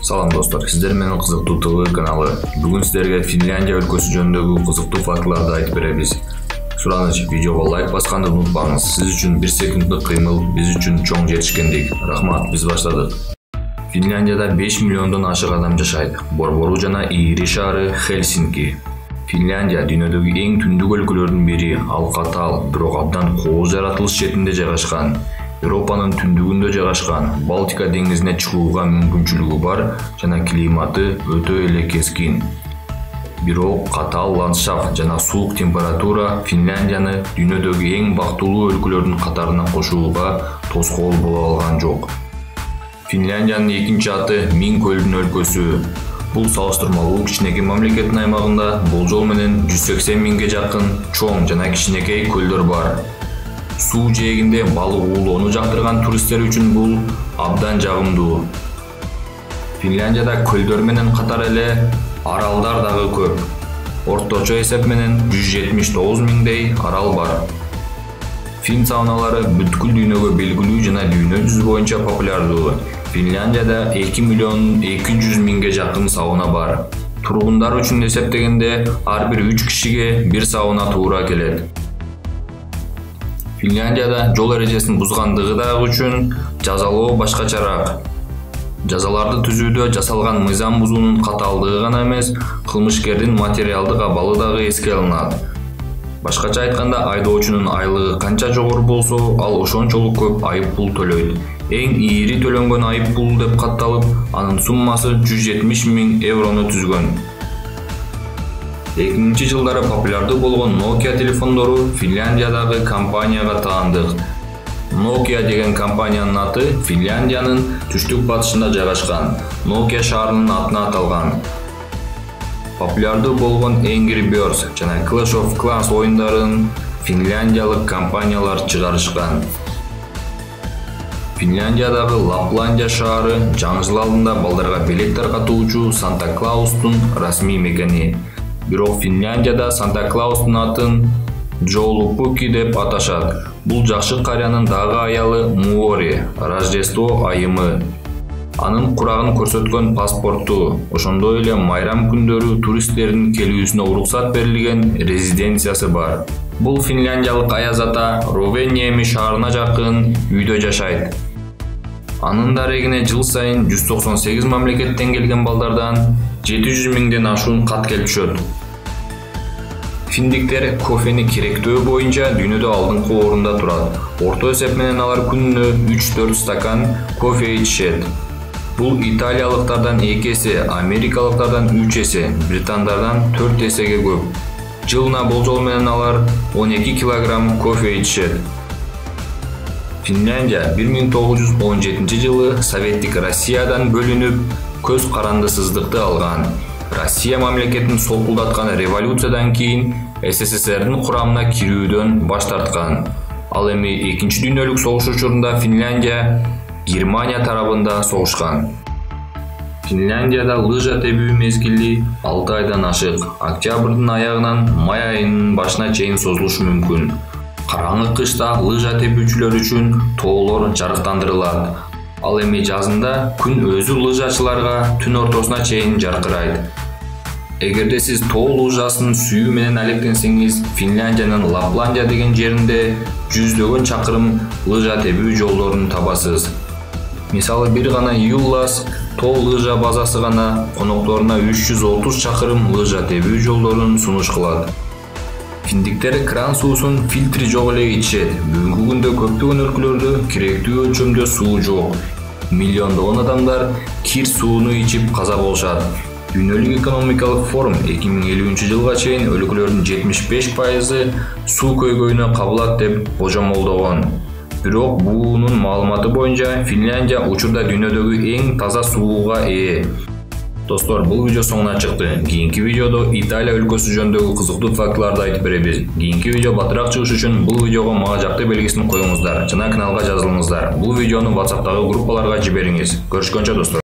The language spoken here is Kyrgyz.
Салам достор, сиздер менен кызыктуу ТВ каналы. Бүгүн сиздерге Финляндия өлкөсү жөнүндөгү кызыктуу фактыларды айтып беребиз. Сураныч, видеого лайк басканды унутпаңыз. Сиз үчүн 1 секунддук кыймыл, биз үчүн чоң жетишкендик. Рахмат, биз баштадык. Финляндияда 5 миллиондон ашык адам жашайт. Борбору жана ири шаары Хельсинки. Финляндия дүйнөдөгү эң түндүк өлкөлөрдүн бири. Ал катаал, бирок абдан кооз жаратылыш четинде жайгашкан. Европанын түндүгүндө жайгашкан, Балтика деңизине чыгууга мүмкүнчүлүгү бар жана климаты өтө эле кескин. Бирок катаал ландшафт жана суук температура Финляндияны дүйнөдөгү эң бактылуу өлкөлөрдүн катарына кошууга тоскоол боло алган жок. Финляндиянын экинчи аты Миң көлдүн өлкөсү. Бул салыштырмалуу кичинекей мамлекеттин аймагында болжол менен 180 миңге жакын чоң жана кичинекей көлдөр бар. Суу жээгинде балык уулоону жактырган туристтер үчүн бул абдан жагымдуу. Финляндияда көлдөр менен катар эле аралдар дагы көп. Орточо эсеп менен 179 миңдей арал бар. Фин сауналары бүткүл дүйнөгө белгилүү жана дүйнө жүзү боюнча популярдуу. Финляндияда 2 миллион 200 миңге жакын сауна бар. Тургундар үчүн эсептегенде ар бир 3 кишиге бир сауна туура келет. Финляндияда жол эрежесин бузгандыгы дагы үчүн жазалоо башкачараак. Жазаларды түзүүдө жасалган мыйзам бузуунун катаалдыгы гана эмес, кылмышкердин материалдык абалы дагы эске алынат. Башкача айтканда, айдоочунун айлыгы канча жогору болсо, ал ошончолук көп айып пул төлөйт. Эң ири төлөнгөн айып пул деп катталып, анын суммасы 170 миң еврону түзгөн. 2000 жылдары популярдуу болгон Nokia телефондору Финляндиядагы компанияга таандык. Nokia деген компаниянын аты Финляндиянын түштүк батышында жайгашкан Nokia шаарынын атына аталган. Популярдуу болгон Angry Birds жана Clash of Clans оюндарын финляндиялык компаниялар чыгарышкан. Финляндиядагы Лапландия шаары жаңы жыл алдында балдарга белек таркатуучу Санта-Клаустун расмий мекени. Бирок Финляндияда Санта-Клаустун атын Джоулупуки деп аташат. Бул жакшы карянын дагы аялы Муори, Рождество айымы. Анын курагын көрсөткөн паспорту, ошондой эле майрам күндөрү туристтердин келүүсүнө уруксат берилген резиденциясы бар. Бул финляндиялык аяз ата Ровениеми шаарына жакын үйдө жашайт. Анын дарегине жыл сайын 198 мамлекеттен келген балдардан 700 миңден ашуун кат келип түшөт. Финдиктер кофени керектөө боюнча дүйнөдө алдыңкы орунда турат. Орто эсеп менен алар күнүнө 3-4 стакан кофе ичишет. Бул италиялыктардан 2 эсе, америкалыктардан 3 эсе, британдардан 4 эсеге көп. Жылына болжол менен алар 12 килограмм кофе ичишет. Финляндия 1917 жылы Советтик Россиядан бөлүнүп, көз карандысыздыкты алган. Россия мамлекетин солкулдаткан революциядан кийин СССРдин курамына кирүүдөн баш тарткан. Ал эми Экинчи дүйнөлүк согуш учурунда Финляндия Германия тарабында согушкан. Финляндияда лыжа тебүү мезгили 6 айдан ашык. Октябрдын аягынан май айынын башына чейин созулушу мүмкүн. Караңгы кышта лыжа тебүүчүлөр үчүн тоолор жарыктандырылат. Ал эми жазында күн өзү лыжачыларга түн ортосуна чейин жаркырайт. Эгерде сиз тоо лыжасын сүйүү менен алектенсеңиз, Финляндиянын Лапландия деген жеринде жүздөгөн чакырым лыжа тебүү жолдорун табасыз. Мисалы бир гана Юллас тоо лыжа базасы гана конокторуна 330 чакырым лыжа тебүү жолдорун сунуш кылат. Финдиктер кран суусун фильтри жок эле ичишет. Бүгүнкү күндө көптөгөн өлкөлөрдө керектүү өлчөмдө суу жок. Миллиондогон адамдар кир сууну ичип каза болушат. Дүйнөлүк экономикалык форум 2050 жылга чейин өлкөлөрдүн 75% суу көйгөйүнө кабылат деп божомолдогон. Бирок буунун маалыматы боюнча Финляндия учурда дүйнөдөгү эң таза сууга ээ. Достор, бул видео соңуна чыкты. Кийинки видеодо Италия өлкөсү жөнүндөгү кызыктуу фактыларды айтып беребиз. Кийинки видео батыраак чыгыш үчүн бул видеого мага жакты белгисин коюңуздар жана каналга жазылыңыздар. Бул видеону WhatsApp'тагы группаларга жибериңиз. Көрүшкөнчө достор.